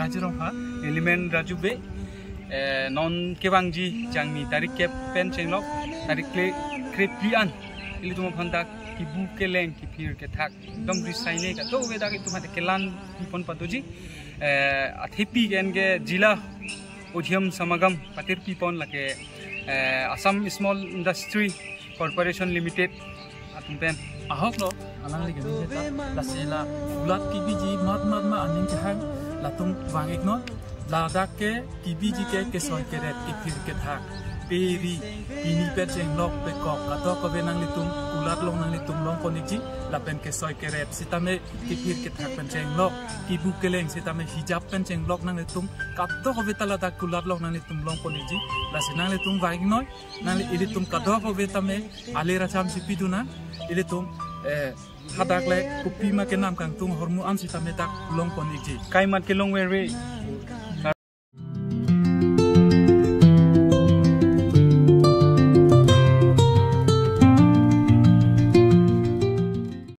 Rajurongha element Rajube non kebangji jangni tarik kep pen chenglok tarik kreplian ili tuma phandak kibu keleng kipir ke thak dom risaine ka to weda ke tuma kelan pon patoji athepi genge jila Udhyam Samagam patir pipon lake Assam Small Industry Corporation Limited atumpen ahok lo alang lagi ni jeta lasela ulat kibiji mat ma aning jahang latung wangik no ladak ke kibiji ke soy keret kipir ke thak peri ini perceng lok bekok atau ko benang litung ulat long nang litung long koniji lapen ke soy keret sitame kipir ke thak penceng lok kibu keleng sitame hijab penceng lok nang litung kato ko betala tak ulat long nang litung long koniji lasenang litung wangik noy nang litung kato ko betame alera cham sipiduna ilitum hadak le kupi ma ke nam kang tung hormu am sitame tak long koniji kaimat ke long we